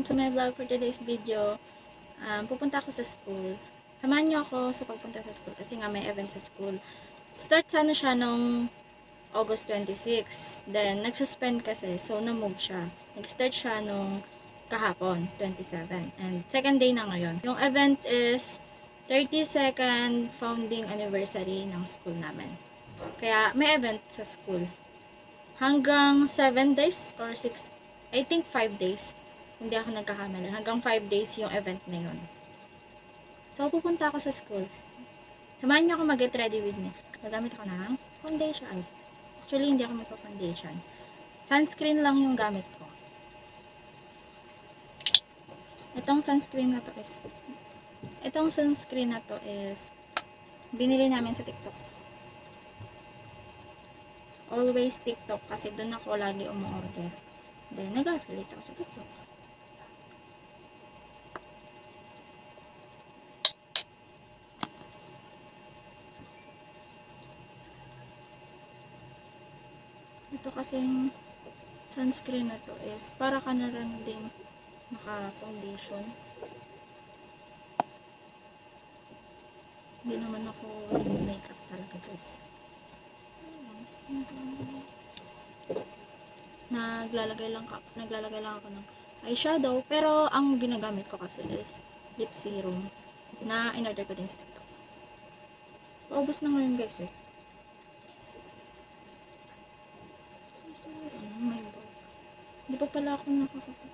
to my vlog for today's video. Pupunta ako sa school. Samahan niyo ako sa pagpunta sa school kasi nga may event sa school. Start sana siya nung August 26. Then, nagsuspend kasi. So, na-move siya. Nag-start siya nung kahapon, 27. And second day na ngayon. Yung event is 32nd founding anniversary ng school namin. Kaya, may event sa school. Hanggang 7 days or 6, I think 5 days. Hindi ako nagkakamali. Hanggang 5 days yung event na yun. So, pupunta ako sa school. Samahan niyo ako mag-get ready with me. Gagamit ako ng foundation. Actually, hindi ako magpa-foundation. Sunscreen lang yung gamit ko. Itong sunscreen na to is binili namin sa TikTok. Always TikTok kasi doon ako lagi umu-order. Then, nag-affiliate ako sa TikTok. Ito kasing sunscreen na to is para ka na rin ding naka-foundation. Hindi naman ako makeup talaga, guys. Naglalagay lang ako ng eyeshadow, pero ang ginagamit ko kasi is lip serum na in-order ko din sa TikTok. Paubos na ngayon, guys, eh. Hindi pa pala ako nakakapag.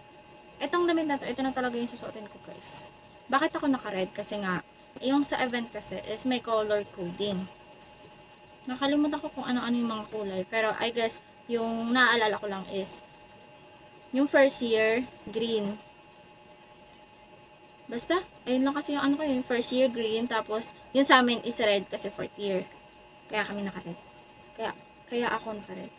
Etong damit na to, ito na talaga yung susuotin ko, guys. Bakit ako naka-red? Kasi nga, yung sa event kasi is may color coding. Nakalimutan ko kung ano-ano yung mga kulay. Pero I guess, yung naaalala ko lang is, yung first year, green. Basta, ayun lang kasi yung ano ko, yung first year, green. Tapos, yung sa amin is red kasi fourth year. Kaya kami naka-red. Kaya ako naka-red.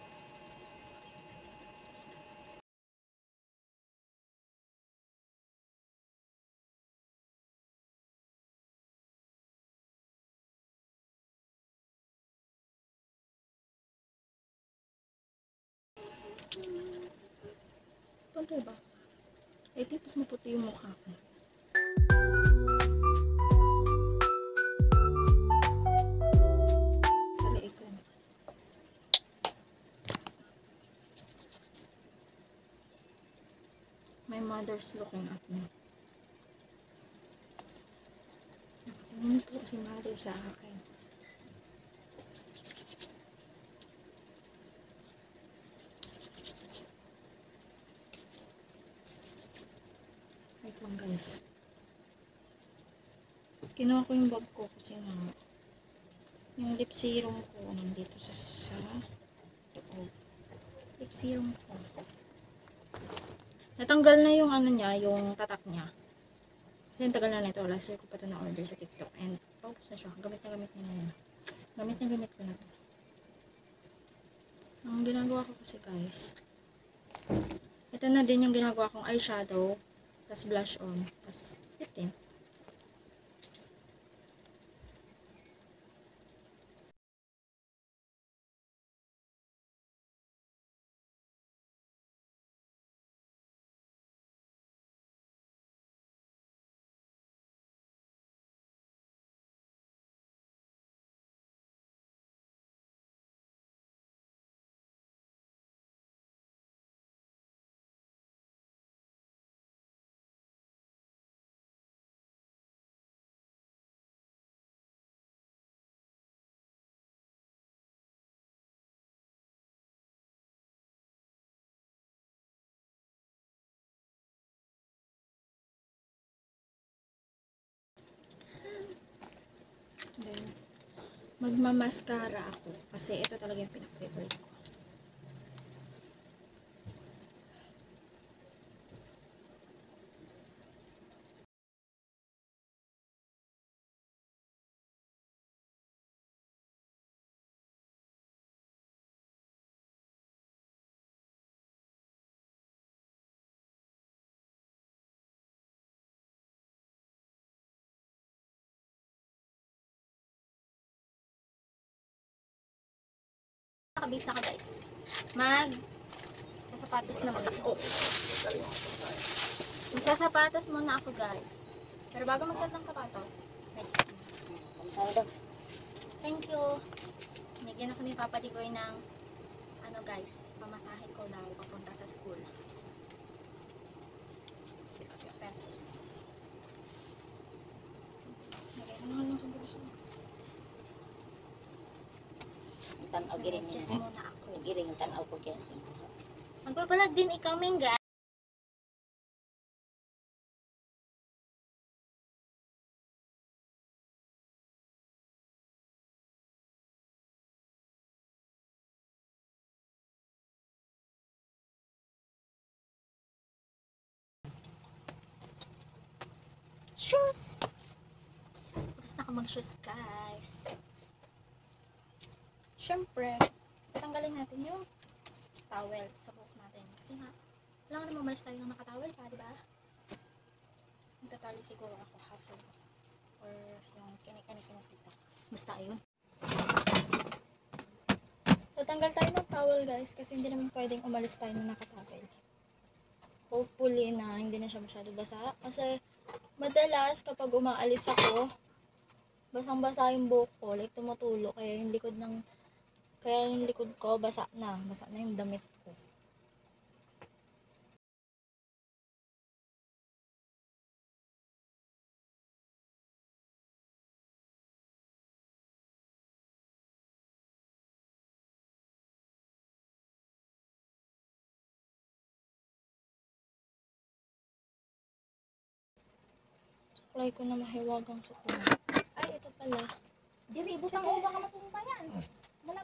Punta ba? I think mas maputi yung mukha ko. Taliig ko. My mother's looking at me. Nakatingin po si mother sa akin. Wait lang, guys. Kinuha ko yung bag ko kasi nga yung lip serum ko nandito sa loob. Lip serum ko. Natanggal na yung ano niya, yung tatak niya. Kasi tagal na nito. Last year ko pa ito na-order sa TikTok. And paubos na siya. Gamit na yan. Gamit ko na ito. Ang ginagawa ko kasi, guys, ito na din yung ginagawa kong eyeshadow. Tapos blush on. Tapos lip tint. Then, magmamaskara ako. Kasi ito talaga yung pinaka-favorite ko. Nakabase na ka, guys. Sapatos naman ako. Magsasapatos muna ako, guys. Pero bago magsuot ng sapatos, medyo muna. Thank you. Nigyan ako ni Papa Digoy ng ano guys, pamasahe ko daw papunta sa school. 50 pesos. Nagay ko na lang sa bulsa. Tanaw giring Just muna ako. giring tanaw ko kaya. Magpapalag din ikaw, Mingga. Shoes! Tapos na ako mag-shoes, guys. Siyempre, tatanggalin natin yung towel sa buhok natin. Kasi nga, wala nga malis tayo ng nakatowel pa, di ba? Magtatali siguro ako half of or yung kinik-kinik dito. Basta ayun. Tatanggal tayo ng towel, guys, kasi hindi naman pwedeng umalis tayo ng nakatowel. Hopefully na hindi na siya masyado basa. Kasi madalas kapag umaalis ako, basang-basa yung buhok ko, like tumutulo, kaya yung likod ko basa na yung damit ko. Suklay ko na mahiwagang suklay. Ay, ito pala. Diri butang uwa ka matumpa yan.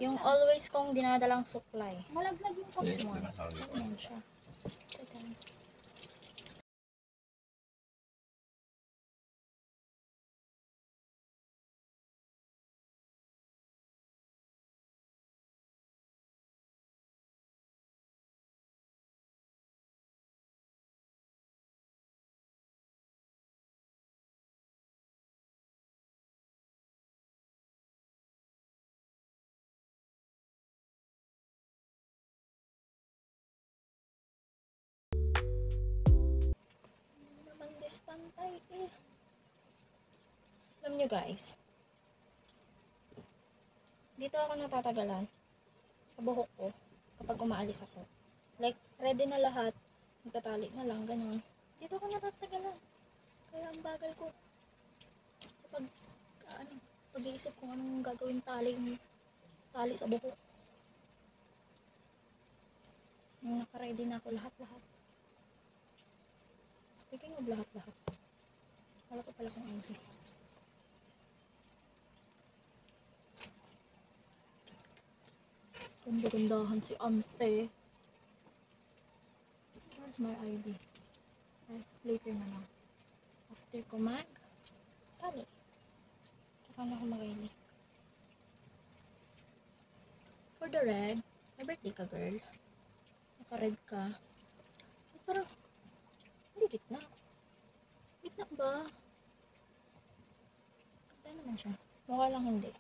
Yung always kong dinadalang suklay. Malaglag yung This one. Ayan siya. Pantay eh. Alam nyo guys, dito ako natatagalan sa buhok ko kapag umaalis ako. Like, ready na lahat, nagtatali na lang, ganun. Dito ako natatagalan. Kaya ang bagal ko sa pag-iisip kung anong gagawin tali sa buhok. Nung naka-ready na ako lahat-lahat. Speaking of lahat-lahat, wala ko pala kung ano siya. Ganda-gandahan si ante. Where's my ID? Ay, later na lang. After ko tali. Tsaka na ako mag-ID. For the red, may birthday ka girl. Naka-red ka. Ay, parang hindi gitna. Gitna ba? Ganda naman siya. Mukha lang hindi.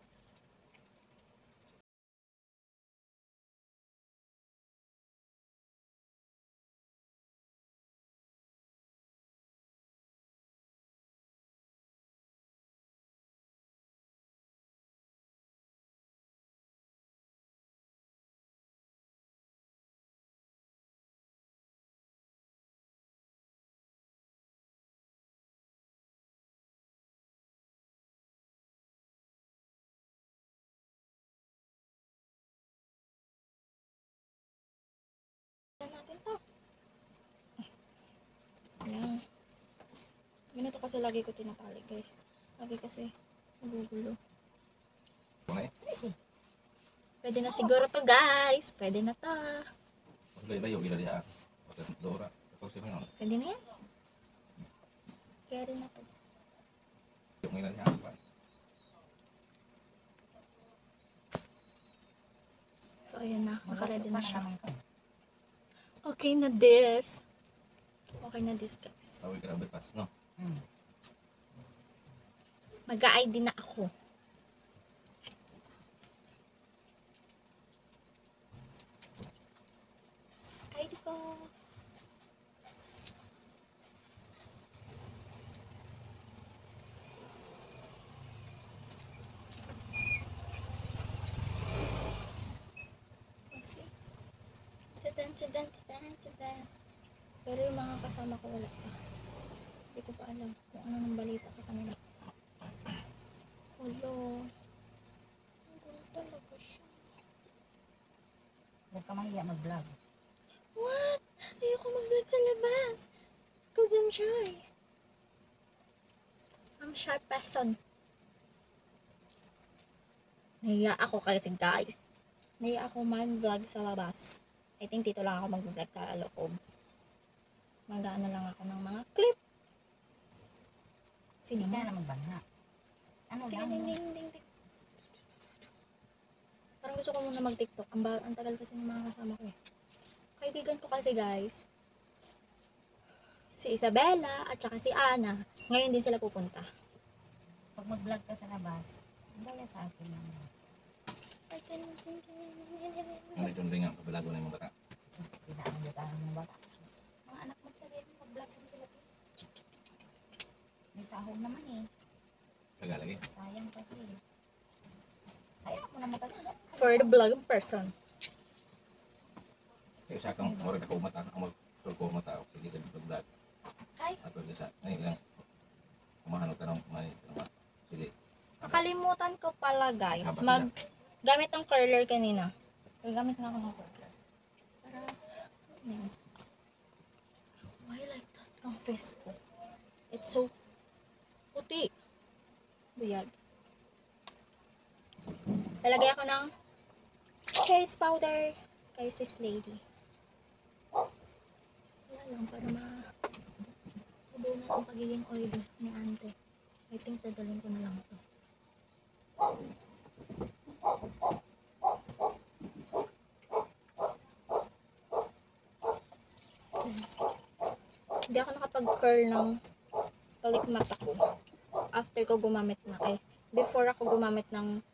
Natin to. Ayan. Ganito kasi lagi ko tinatali guys. Lagi kasi nagugulo. Pwede na siguro to guys. Pwede na to. Pwede na yan. Carry na to. So ayan na. Nakaready na siya. Okay na this. Okay na this guys. Mag-ID na ako. ID ko. Pero yung mga kasama ko wala pa. Hindi ko pa alam kung ano nang balita sa kanila. Hello. Ang gulo talaga siya. Huwag ka mahiya mag-vlog. What? Ayoko mag-vlog sa labas. Because I'm shy. I'm shy person. Nahiya ako kasi guys. Nahiya ako mag-vlog sa labas. I think dito lang ako mag-vlog sa loob. Mag-ano lang ako ng mga clip. Hindi Sino? ka na magbanha. Ano Ding, lang? ding, ding, ding, ding. Parang gusto ko muna mag-TikTok. Ang tagal kasi ng mga kasama ko eh. Kaibigan ko kasi guys. Si Isabella at saka si Ana. Ngayon din sila pupunta. Pag mag-vlog ka sa labas, gaya sa akin lang. May tunding nga, kabalago na yung bata. Kailangan mo tayo ng bata. Mga anak mo sabihin, mag-vlog mo sila. May sahog naman eh. Kagalagi. Sayang kasi. Kaya mo na matagal. For the vlogging person. Kaya sa akong oras ako umata, ako mag-tulko umata, sige sa vlog. Ay. Ato sa, ngayon lang, kumahanap ka ng sili. Nakalimutan ko pala guys. Haba Gamit ng curler kanina. Gamit na ako ng curler. Para, why like that? Ang face ko. It's so puti. Buyag. Talagay ako ng face powder kay sis lady. Wala lang para mabunan ang pagiging oily ni ante. I think dadalhin ko na lang ito. Hindi ako nakapag-curl ng talikmata ko after ko gumamit na before ako gumamit ng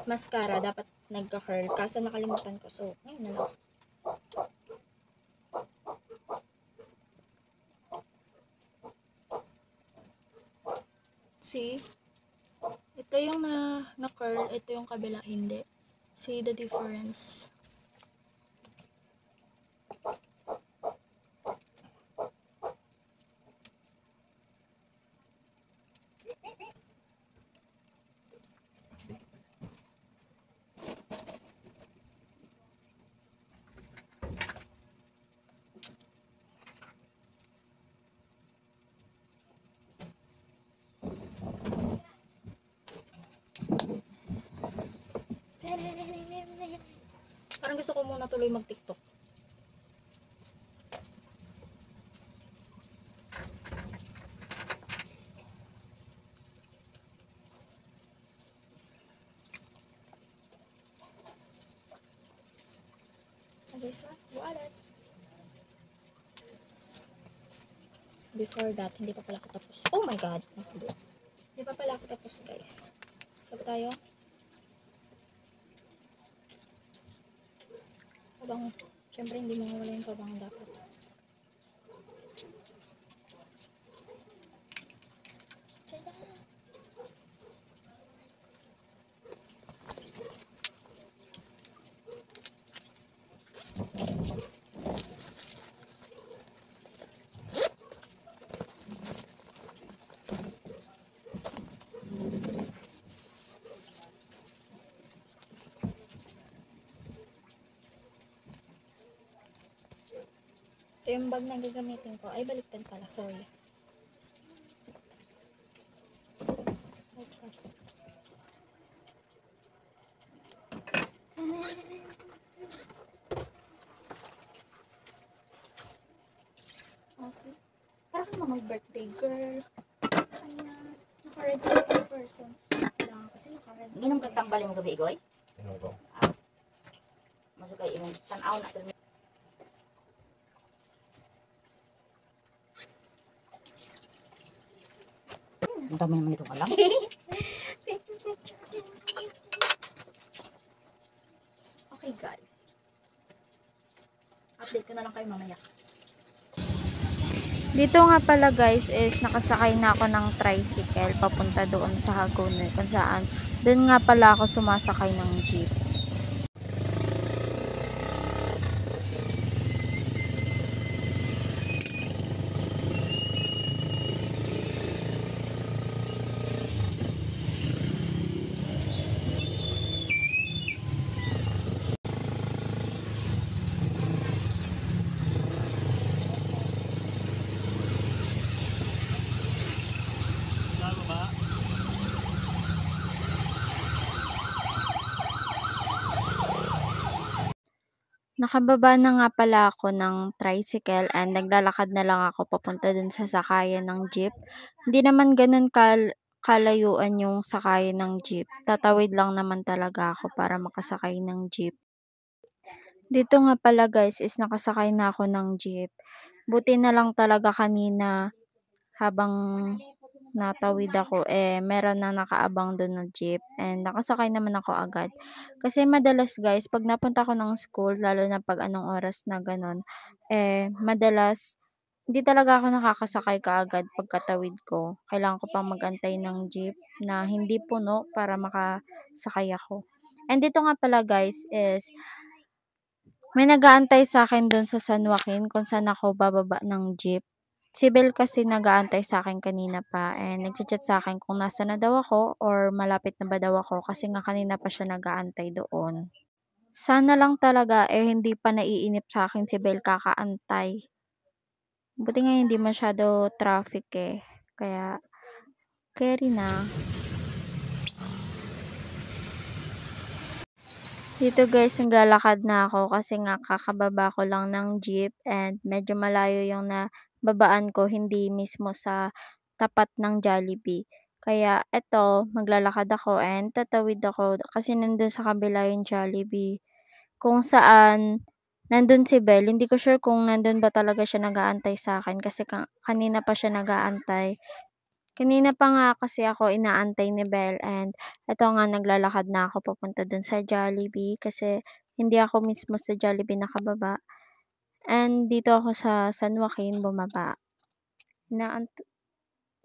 mascara dapat nagka-curl kaso nakalimutan ko, so ngayon na lang. See, ito yung na curl, ito yung kabila hindi. See the difference. Parang gusto ko muna tuloy mag-TikTok. Okay, so, wallet. Before that, hindi pa pala ako tapos. Oh my god! Hindi pa pala ako tapos, guys. Sabi tayo. Pabango. Siyempre, hindi mo mawala yung pabango dapat. Ito yung bag na gagamitin ko. Ay, baliktad pala. Sorry. see? Parang ka naman birthday girl. Ayan. Naka-red hair person. Kailangan kasi naka-red hair. Ginong katambali mo gabi, Igoy? Sino ko? Masukay imong tanaw na ito. Ang dami naman itong alam. Okay guys. Update ko na lang kayo mamaya. Dito nga pala guys is nakasakay na ako ng tricycle papunta doon sa Hagonoy kung saan doon nga pala ako sumasakay ng jeep. Nakababa na nga pala ako ng tricycle and naglalakad na lang ako papunta dun sa sakayan ng jeep. Hindi naman ganun kalayuan yung sakayan ng jeep. Tatawid lang naman talaga ako para makasakay ng jeep. Dito nga pala guys is nakasakay na ako ng jeep. Buti na lang talaga kanina habang natawid ako meron na nakaabang doon na jeep and nakasakay naman ako agad. Kasi madalas guys pag napunta ako ng school lalo na pag anong oras na ganon madalas hindi talaga ako nakakasakay kaagad pagkatawid ko. Kailangan ko pang magantay ng jeep na hindi puno para makasakay ako. And dito nga pala guys is may nag-aantay sa akin doon sa San Joaquin kung saan ako bababa ng jeep. Si Bel kasi nag-aantay sa akin kanina pa and nagchat-chat sa akin kung nasa na daw ako or malapit na ba daw ako kasi nga kanina pa siya nag-aantay doon. Sana lang talaga hindi pa naiinip sa akin si Bel kakaantay. Buti nga hindi masyado traffic kaya carry na. Dito guys, naglalakad na ako kasi nga kakababa ko lang ng jeep and medyo malayo yung nababaan ko, hindi mismo sa tapat ng Jollibee. Kaya eto, maglalakad ako and tatawid ako kasi nandun sa kabila yung Jollibee. Kung saan nandun si Bel, hindi ko sure kung nandun ba talaga siya nag-aantay sa akin kasi kanina pa siya nag-aantay. Kanina pa nga kasi ako inaantay ni Bel and eto nga naglalakad na ako papunta dun sa Jollibee kasi hindi ako mismo sa Jollibee nakababa. And dito ako sa San Joaquin bumaba.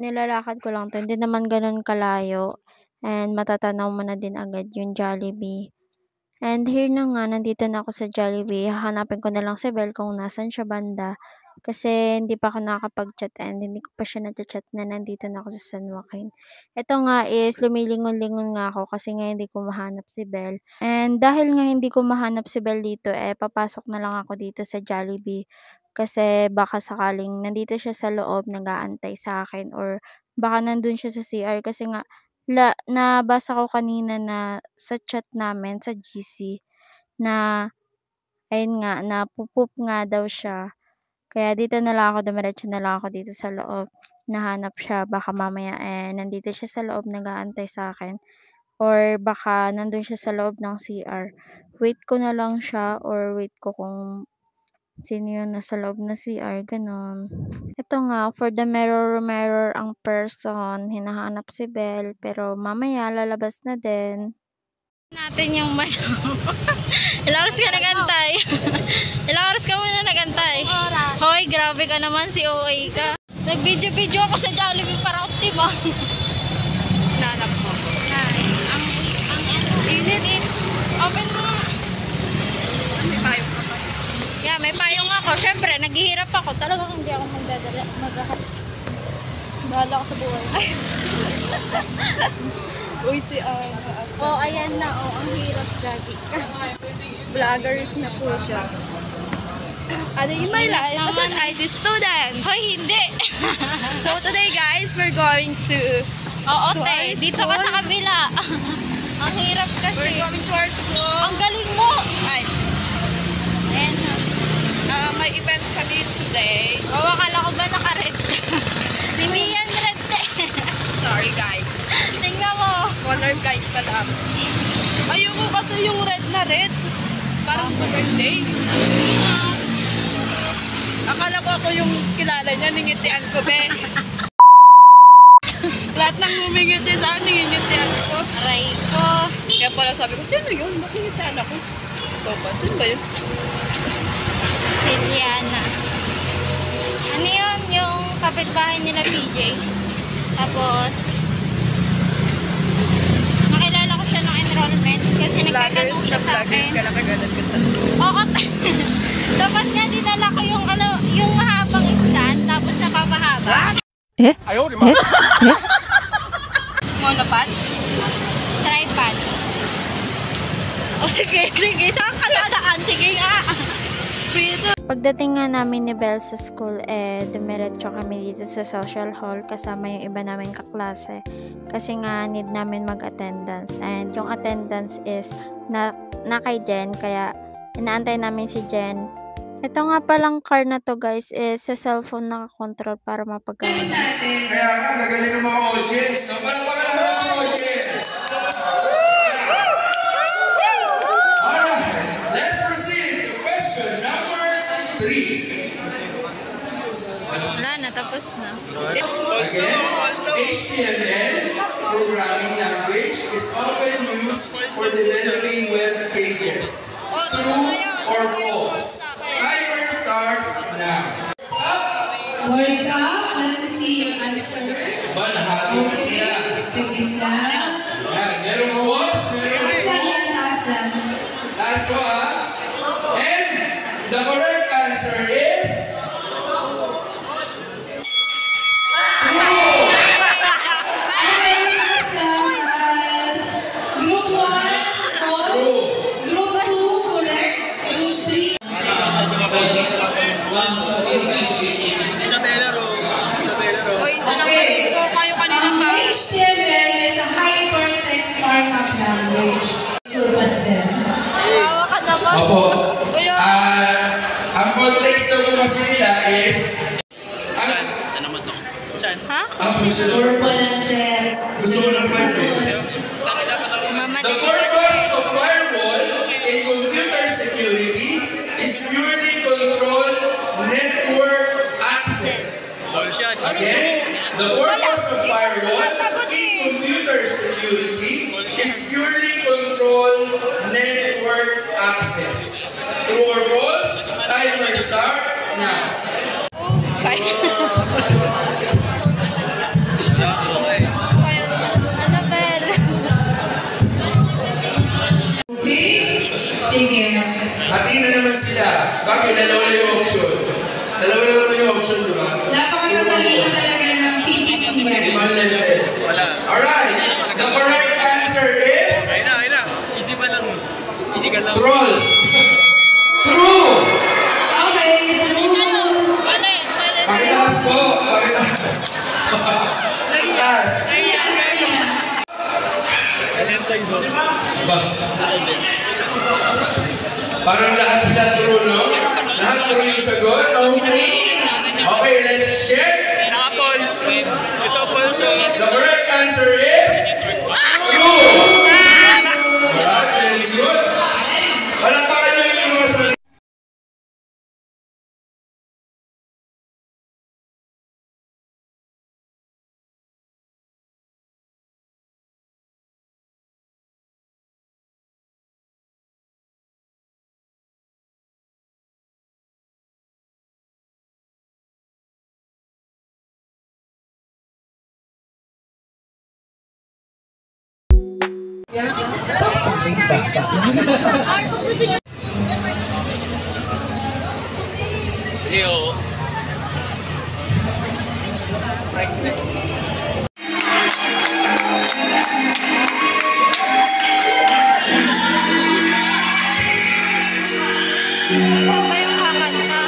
Nilalakad ko lang 'to, hindi naman gano'n kalayo and matatanaw mo na din agad yung Jollibee. And here na nga, nandito na ako sa Jollibee. Hahanapin ko na lang si Bel kung nasaan siya banda. Kasi hindi pa ako nakakapag-chat and hindi ko pa siya na-chat na nandito na ako sa San Joaquin. Ito nga is lumilingon-lingon nga ako kasi nga hindi ko mahanap si Bel. And dahil nga hindi ko mahanap si Bel dito, papasok na lang ako dito sa Jollibee. Kasi baka sakaling nandito siya sa loob nag-aantay sa akin or baka nandun siya sa CR kasi nga nabasa ko kanina na sa chat namin sa GC na ayun nga, napu-poop nga daw siya. Kaya dito na lang ako, dumiretso na lang ako dito sa loob. Nahanap siya, baka mamaya nandito siya sa loob nag-aantay sa akin. Or baka nandun siya sa loob ng CR. Wait ko na lang siya or wait ko kung sino yun nasa loob ng CR, ganon. Ito nga, for the mirror ang person, hinahanap si Bel, pero mamaya lalabas na din. Natin yung ilang oras ka nagantay? Ilang oras ka muna nagantay? Hoy, grabe ka naman, si OA ka. Nag-video ako sa Jollibee para optima. Nanap mo. Ang init. Open mo. May payong ka pa. Yeah, may payong ako. Siyempre, naghihirap ako. Talagang hindi ako maghahat. Bahala ako sa buhay. Uy, si ayan na. Ang hirap lagi. vloggers na po siya. Ano in my life as an IT student. Hoy, hindi. So today guys, we're going to Dito ka sa kabila. Ang hirap kasi. We're going to our school. Ang galing mo. Ay, Ayan. may event kami today. Akala ko ba naka-red? Di Mian red Sorry guys. Tingnan mo. Colorblind pala ako. Ayoko kasi yung red na red. Parang sa birthday. Akala ko ako yung kilala niya, ningitian ko be. Lahat ng humingiti sa akin, ningitian ko. Aray ko. Kaya pala sabi ko, sino yun? Nakingitian ako. Ito ba? Sino ba yun? Siliana. Ano yun? Yung kapitbahay nila PJ. Tapos, nakilala ko siya ng enrollment kasi nagtatanong siya sa akin. Ka na kagalan ko tanong. Oo. Dapat nga dinala ko yung mahabang stand tapos napapahaba. Monopod? Tripod. O sige. Saan ka dadaan? Sige nga. Pagdating nga namin ni Bel sa school, dumiretso kami dito sa social hall kasama yung iba namin kaklase. Kasi nga, need namin mag-attendance. And yung attendance is na kay Jen, kaya Inaantay namin si Jen. Ito nga palang car na to guys is sa cellphone nakakontrol para mapagana. Kaya nga, nagaling ng mga audience. No? Palakpakan ng mga audience. Alright, let's proceed to question number 3. Wala na, tapos na. Again, HTML programming language is often used for developing web pages. True or false? Timer starts now. Words up. Let me see your answer. Nahati na sila. Sige lang. Yan, merong false, merong Taas lang true. yan, taas lang. Last ko And the correct answer is... Group 1, True. Group 2, correct. Group 3. Oy, isa lang pala ko. Kayo kanina Ang pa. HTML is a hypertext markup language. Surpas din. Opo. Ang context na po kasi nila is... Ha? Ang function. Purple lang, sir. Gusto mo ng context? The purpose of firewall in computer security is purely control network access. Again, the purpose of firewall in computer security is purely control network access. True or false? Timer starts now. Sige. Hati na naman sila. Bakit? Dalawa na yung option. Dalawa na naman yung option, di ba? Napakatatalino talaga ng PPC. Alright. The correct answer is... Easy pa lang. Easy ka lang. Trolls. True! Okay, Pakitaas ko. Pakitaas. Pakitaas. Ba? Parang lahat sila true, no? Lahat true yung sagot? Okay. Okay, let's check. Ito false. The correct answer is... True! Alright, very good. Palakpakan nyo yung mga sarili. Kayong kakanta.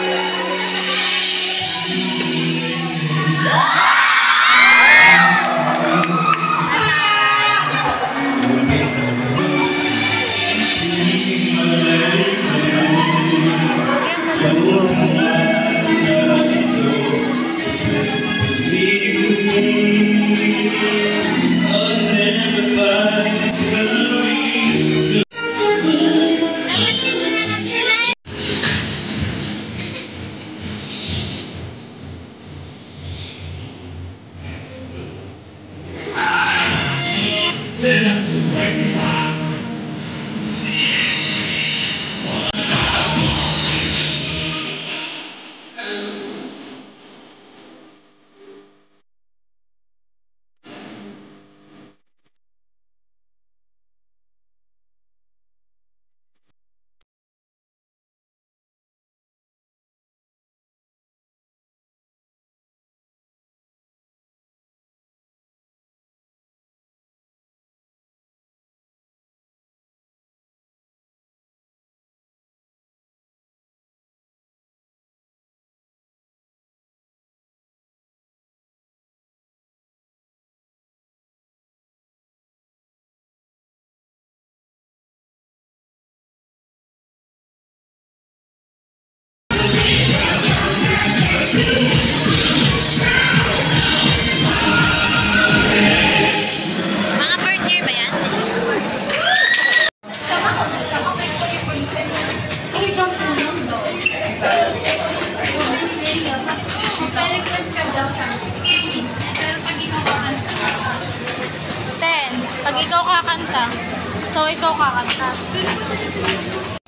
So, ikaw kakanta.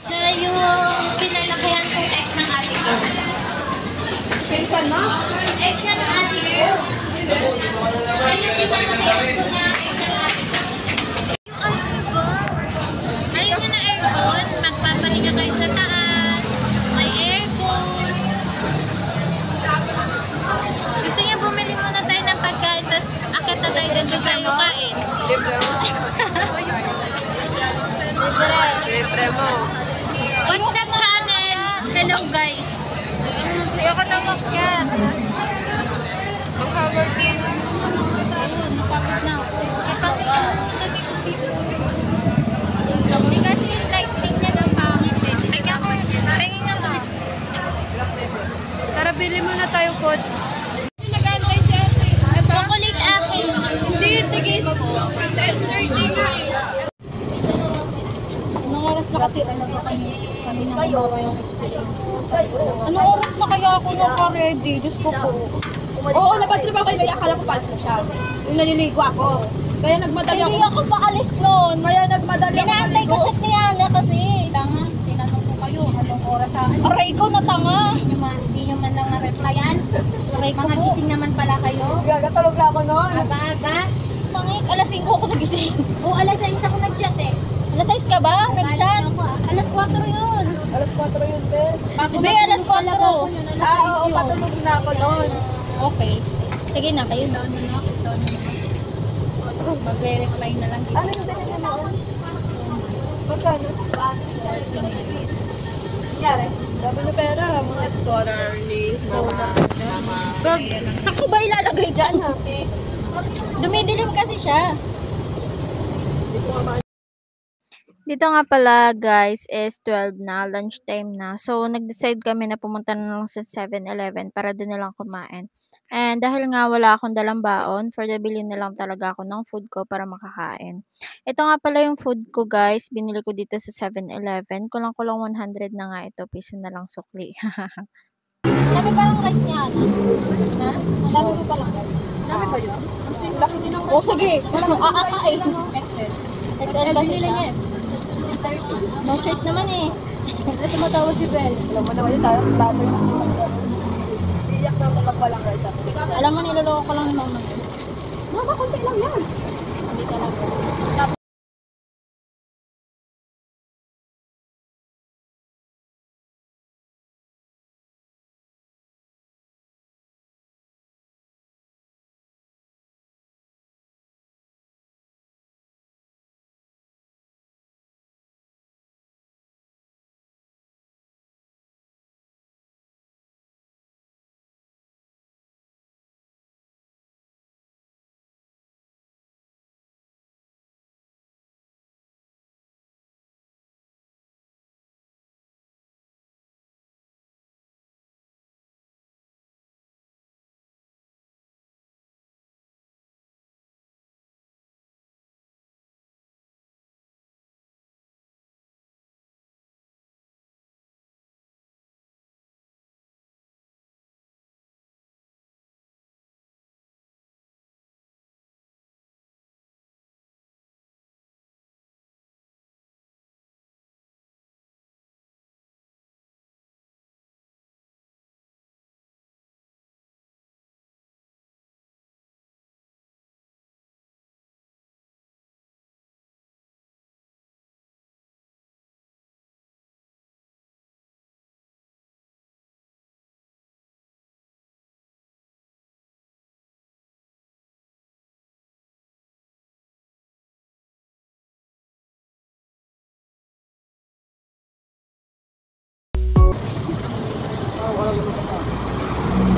Siya yung pinalakihan kong ex ng ate ko. Pinsan mo? Ex siya ng ate ko. Siya yung pinalakihan ko na ex ng ate ko. Yung aircon. Ayaw nyo na aircon? Magpapahinga kayo sa taas. May aircon. Gusto niyo bumili muna tayo ng pagkain, tapos akit na tayo doon tayo kain. Libre mo. What's up channel? Hello guys. Ayoko na makyat. Mag-cover din. Napagod na ako. Ipagod na ako. Hindi kasi yung lighting niya ng pangit eh. Pengin nga ko lipstick. Tara, bili muna tayo food. Chocolate akin. Hindi yun, tigis. 10:30 na eh. Anong oras na kasi kanina ko yung experience? Anong oras na kaya ako naka-ready? Diyos ko po. Oo, nabatrip ako kaya akala ko palis na siya. Yung naliligo ako. Kaya nagmadali ako. Hindi ako paalis noon. Kaya nagmadali ako. Inaantay ko chat ni Ana kasi. Tanga, tinanong ko kayo anong oras sa akin. Aray, ikaw na tanga. Hindi nyo man lang ma-replyan. Mga gising naman pala kayo. Gagatulog na ako noon. Aga-aga. Pangit, alas 5 ako nagising. O, alas 6 ako nag-chat eh. Alas 6 ka ba? Nag-chat? Alas 4 yun. Alas 4 yun, Ben. Be, alas 4 ako. Oo, patulog na ako noon. Okay. Sige na, kayo down na na. Magre-reply na lang dito. Ano yung binili mo? Magkano? Yari. Sabi na pera, mga scholar, list, mga... Saan ko ba ilalagay dyan? Dumidilim kasi siya. Dito nga pala guys is 12 na, lunchtime na. So nag-decide kami na pumunta na lang sa 7-Eleven para doon na lang kumain. And dahil nga wala akong dalang baon, for the bilhin na lang talaga ako ng food ko para makakain. Ito nga pala yung food ko guys, binili ko dito sa 7-Eleven. Kulang-kulang 100 na nga ito, piso na lang sukli. Dami parang rice niya, Ana. Ha? Dami mo palang rice. Dami ba yun? Laki din ang... Oh, sige! Aakain. XL. XL kasi siya. 30. No choice naman eh. Ito matawa si Belle. Alam mo naman yun tayo, later na. Iyak na kapag walang rice ako. Alam mo, niloloko ko lang ni Mama. Mama, konti lang yan. Hindi talaga.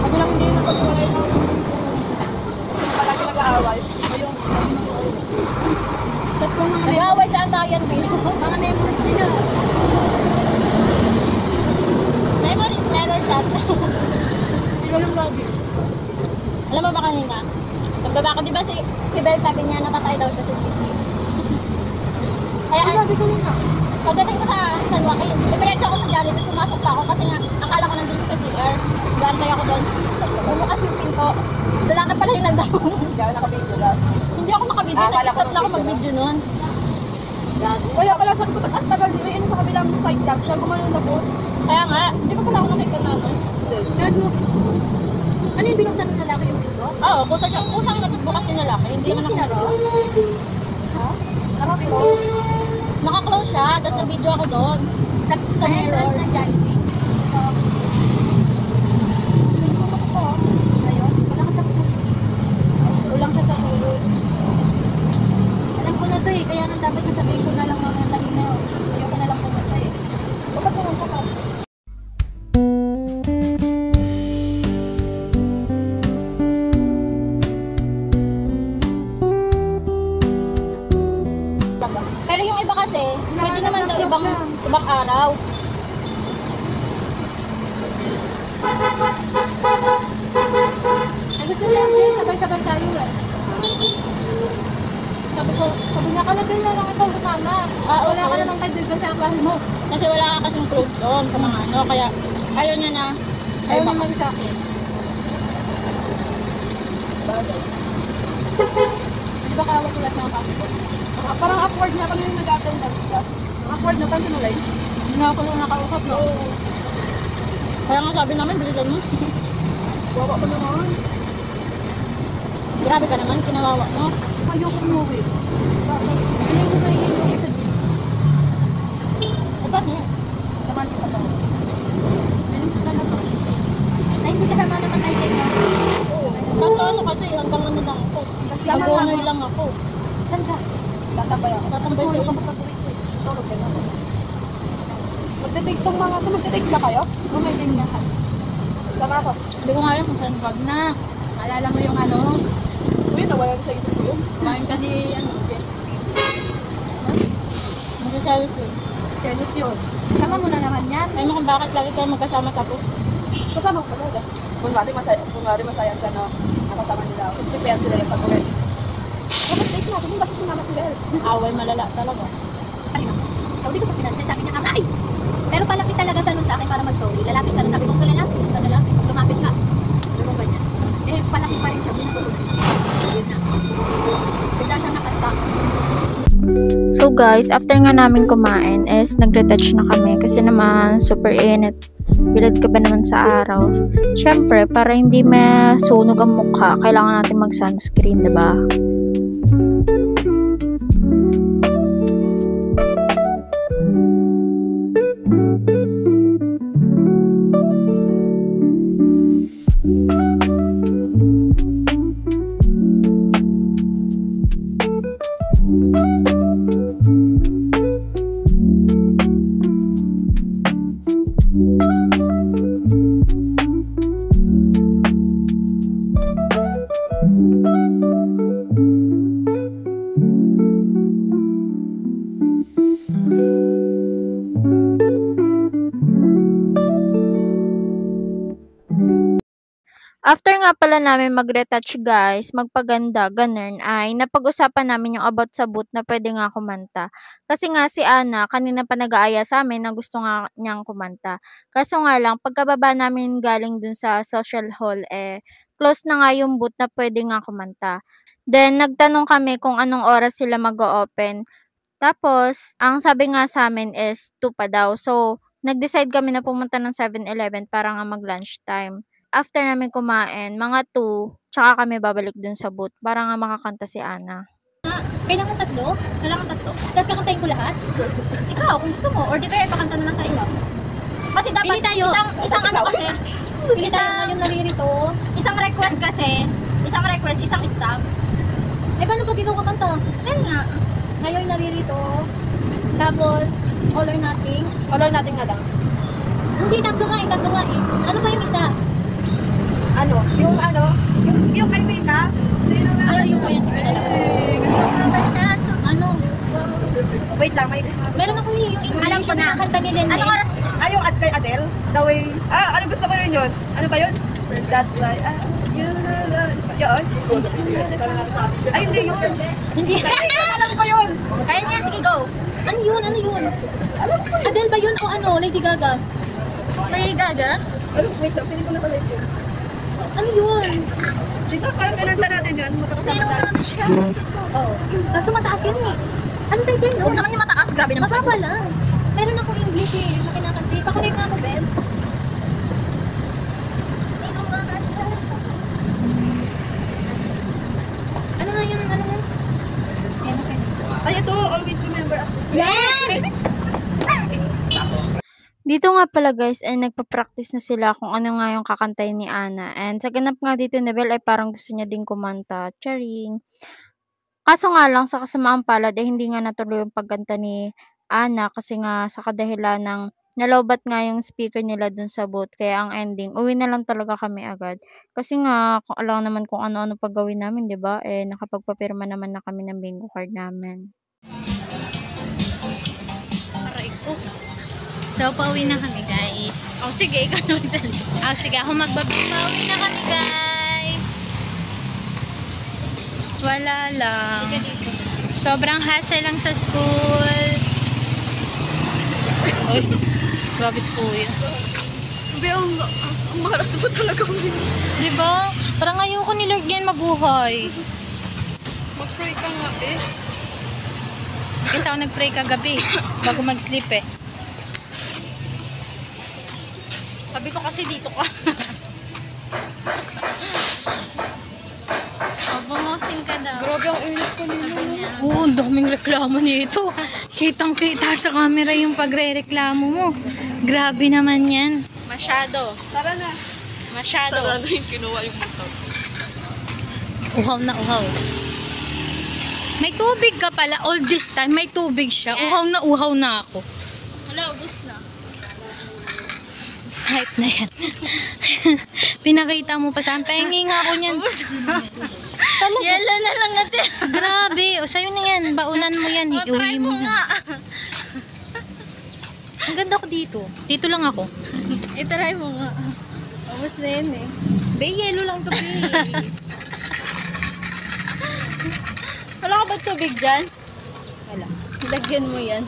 Ako lang hindi napag-uwalay ng... Sino palagi mag-aaway? Ayun, sabi na ko. Tapos kung mga Nag-aaway saan tayo yan, Bill? mga memories nila. Memories, error shot. Ikaw lang gabi. Alam mo ba kanina? Nagbaba ako, di ba si Belle sabi niya natatay daw siya sa GC? Kaya Sabi ko yun na. pagdating ko sa San Joaquin, dumiretso ako sa Jollibee, pumasok pa ako kasi nga akala ko nandun sa CR. Gantay ako doon. Bumukas yung pinto. Lalaki pala yung nandaw. Hindi ako nakabidyo lang. Hindi ako nakabidyo. Nag-stop na ako mag-video noon. Gago. Kaya pala sabi ko, ba't ang tagal nila yun sa kabilang side lang siya, gumano na po. Kaya nga, hindi pa pala ako nakita na ano. Gago. Ano yung binuksan ng lalaki yung pinto? Oo, kusang nagbukas yung lalaki. Hindi naman sinaro? Ha? Naka-close? Naka-close siya, tapos na-video ako doon. Sa entrance ng Jollibee. Ayun, wala ka sa matulog. Ulang siya sa tulog. Alam ko na to eh, kaya nga dapat sasabihin ko na lang mga kanina. Ayoko na lang pumunta eh. Bakit pumunta ka? Pero yung iba kasi, pwede naman daw ibang araw. Ay gusto niya, sabay-sabay tayo eh. Sabi niya, kalagay na lang ikaw gumana. Wala ka namang kaibigan sa akwari mo. Kasi wala ka kasing close doon sa mga ano, kaya ayaw niya na. Ayaw niya mag-isa. Bagay. Hindi ba kawag ulat ng kapo ko? Parang awkward na kami yung nag-attendance ka. Awkward na, pansin mo lang. Hindi na ako nung nakausap, no? Kaya nga sabi namin, bilisan mo. Wawa ko naman. Grabe ka naman, kinawawa mo. Ayoko umuwi. Piling ko na ihin yung sa gym. Bakit? Samahan kita ba? Piling ko na to. Ay, hindi kasama naman tayo dito. Kaso ano kasi, hanggang ano lang ako. Mag-owner lang ako. Saan ka? Tatambay ako. Tatambay sa iyo. Pag-uwi ko eh. Tulog ka naman. Magte-take tong mga ito. Magte-take na kayo? Gumaging na ka. Sama ako. Hindi ko nga alam kung saan. Wag na. Alala mo yung ano? Uy, nawala sa isip ko yun. Kumain ka ni ano? Masasabi ko eh. Kelos yun. Sama mo na naman yan. Ay mo kung bakit lagi tayo magkasama tapos. Kasama ko talaga. Kunwari masaya siya na nakasama nila. Tapos pipayan sila yung pag-uwi. Bakit take natin? Bakit sumama si Bel? Away malala talaga. Ikaw di ko sa pinansin, sabi niya aray! Pero palapit talaga siya nun sa akin para mag-sorry. Lalapit siya nun, sabi ko tulala, pag lumapit ka. Sabi ko ganyan. Eh, palapit pa rin siya, binatulog. Yun na. Bigla siya nakasta. So guys, after nga namin kumain is nagre-touch na kami kasi naman super init. Bilad ka ba naman sa araw? Syempre, para hindi masunog ang mukha, kailangan natin mag-sunscreen, diba? After nga pala namin mag-retouch guys, magpaganda, ganun, ay napag-usapan namin yung about sa booth na pwede nga kumanta. Kasi nga si Ana, kanina pa nag-aaya sa amin na gusto nga niyang kumanta. Kaso nga lang, pagkababa namin galing dun sa social hall, close na nga yung booth na pwede nga kumanta. Then, nagtanong kami kung anong oras sila mag-o-open. Tapos, ang sabi nga sa amin is 2 pa daw. So, nag-decide kami na pumunta ng 7-Eleven para nga mag-lunch time. After namin kumain, mga 2, tsaka kami babalik dun sa booth para nga makakanta si Ana. Kailangan tatlo? Kailangan tatlo? Tapos kakantayin ko lahat? Ikaw, kung gusto mo. Or di kaya pakanta naman sa iba. Kasi dapat isang ano kasi. Pili tayo yung naririto. Isang request, isang stamp. Eh, paano pag ikaw kakanta? Kaya nga. Ngayon naririto. Tapos, all or nothing. All or nothing na lang. Hindi, tatlo nga eh. Ano pa yung isa? Ano? Yung kay Mika? Ay, ayun ko yan. Hindi ko alam. Ano? Wait lang, meron ako yung English na kanta ni Lenny. Ano oras? Yung kay Adele? The way... ano gusto ko rin yun? Ano ba yun? That's why... yun? Ay, hindi yun. Hindi. Alam ko yun. Kaya niya, sige go. Ano yun? Adele ba yun o ano? Lady Gaga? Lady Gaga? Wait lang, pinig ko na pala yun. Ano yun? Di ba parang pinanta natin yun? Sino naman siya? Oo. Kaso mataas yun eh. Ano title, no? Huwag naman yung mataas, grabe naman. Mababa lang. Meron akong English eh, na kinakanta. Pakulit na ako, Bel. Sino nga crush ka? Ano nga yun, ano nga? Yan, okay. Ay, ito, always remember us. Yan! Dito nga pala guys ay nagpa-practice na sila kung ano nga yung kakantayin ni Ana. And sa ganap nga dito ni Belle ay parang gusto niya din kumanta. Charing. Kaso nga lang sa kasamaang palad ay hindi nga natuloy yung pagkanta ni Ana kasi nga sa kadahilan ng nalowbat nga yung speaker nila dun sa booth. Kaya ang ending, uwi na lang talaga kami agad. Kasi nga, alam naman kung ano-ano paggawin namin, di ba? Eh, nakapagpapirma naman na kami ng bingo card namin. Aray ko. So, pauwi na kami, guys. Oh, sige, ikaw naman dali. Sige, ako pauwi na kami, guys. Wala lang. Sobrang hassle lang sa school. Uy, grabe si Kuya. Sabi, ang maras mo talaga mo. Diba? Parang ayoko ni Lord yan mabuhay. Mag-pray ka nga, eh. Kasi ako nag-pray kagabi bago mag-sleep eh. Sabi ko kasi dito ka. Bumosing ka daw. Grabe ang init ko nila. Oo, ang daming reklamo nito. Kitang-kita sa camera yung pagre-reklamo mo. Grabe naman yan. Masyado. Tara na. Masyado. Tara na yung kinuha yung motor. Uhaw na uhaw. May tubig ka pala. All this time, may tubig siya. Uhaw na ako. Wala, ubus na. Hype na yan. Pinakita mo pa sa akin. Pahingi nga ako niyan. Talaga. Yellow na lang natin. Grabe. O sa'yo na yan. Baunan mo yan. Iuwi mo nga. Ang ganda ko dito. Dito lang ako. I-try mo nga. Ubus na yun eh. Be, yellow lang to, be. Wala ka ba tubig dyan? Wala. Lagyan mo yan.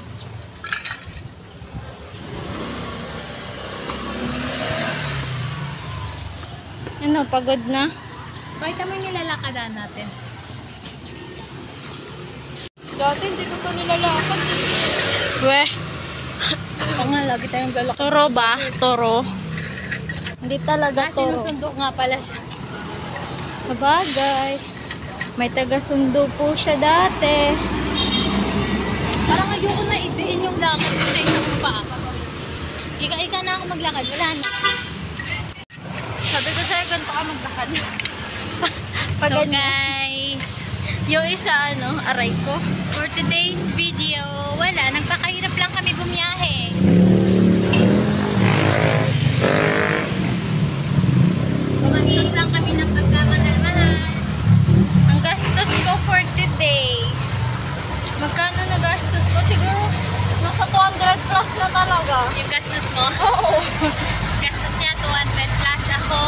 Ano, pagod na? Pakita mo yung nilalakadaan natin. Dati hindi ko pa nilalakad. Weh. Oo nga, lagi tayong galak. Toro ba? Toro? Hindi talaga toro. Sinusundo nga pala siya. Sabagay. May taga-sundo po siya dati. Parang ayoko na idiin yung lakad ko sa isang paa. Ika na ako maglakad. Wala na. Sabi ko sa'yo, ganito ka maglakad. So guys, Yung isa ano, aray ko. for today's video, wala. Nagpakahirap lang kami bumiyahe. Gumastos lang kami ng pagkamahal-mahal. Ang gastos ko for today. Magkano na gastos ko? Siguro nasa 200 plus na talaga. Yung gastos mo? Oo. Gastos niya 200 plus ako.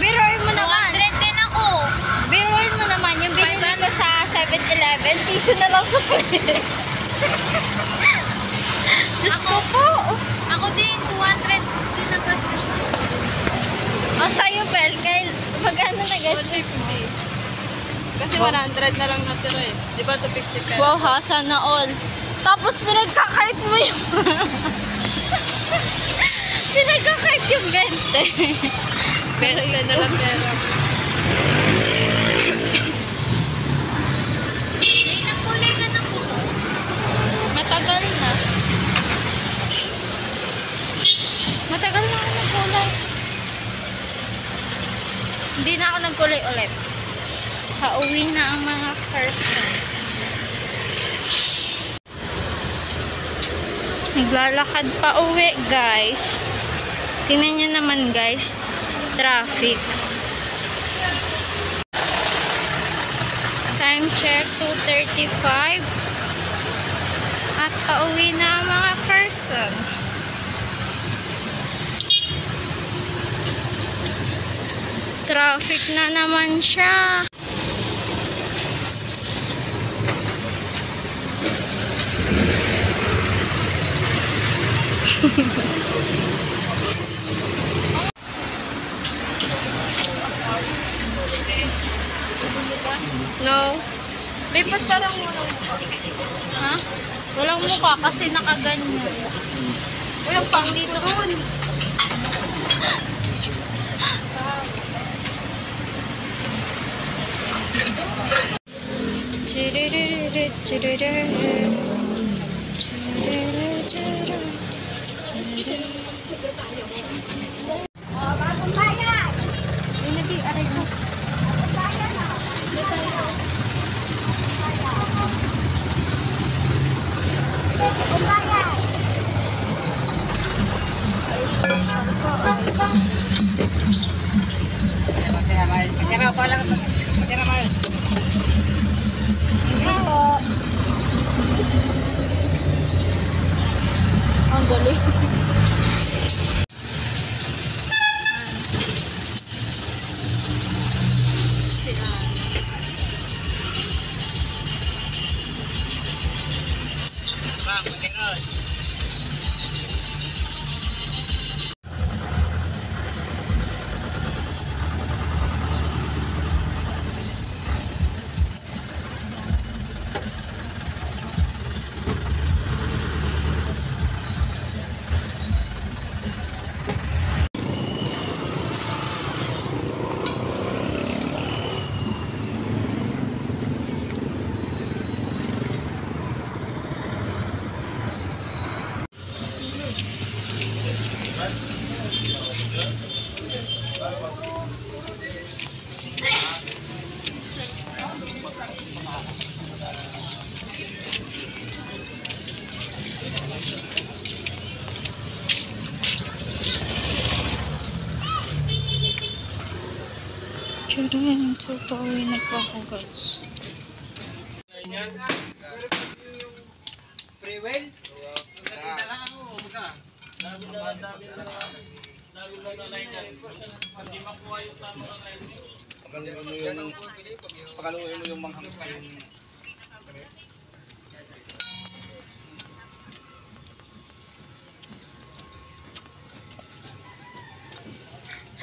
Biruin mo naman. 200 din ako. Biruin mo naman. Yung binili ko sa 7-Eleven, piso na lang sa plate. Diyos ko po. Ako din, 200 din ang gastos ko. O sa'yo, Bel, magkano na gastos mo? Kasi 100 na lang natira eh. Di ba 250 pesos? Wow ha, sana all. Tapos pinagkakait mo yung... pinagkakait yung 20. Pero ilan na lang pera. Ay, nagkulay ka ng buto. Matagal na. Matagal na ako nagkulay. Hindi na ako nagkulay ulit. Pauwi na ang mga person. Naglalakad pa uwi, guys. Tingnan nyo naman, guys. Traffic. Time check, 2:35. At pauwi na ang mga person. Traffic na naman siya. No. May ba't parang walang mukha? Ha? Walang mukha kasi nakaganyan. Walang pang dito ko. Ang galing. Tiyurin, so pauwi na po ako guys. Pagaluin mo yung manghang pa yung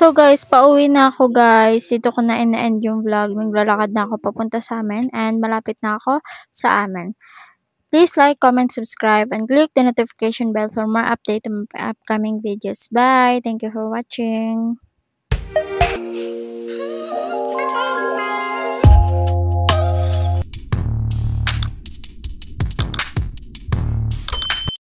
So guys, pauwi na ako guys. Dito ko na in-end yung vlog. Naglalakad na ako papunta sa amin and malapit na ako sa amin. Please like, comment, subscribe, and click the notification bell for more update on my upcoming videos. Bye! Thank you for watching.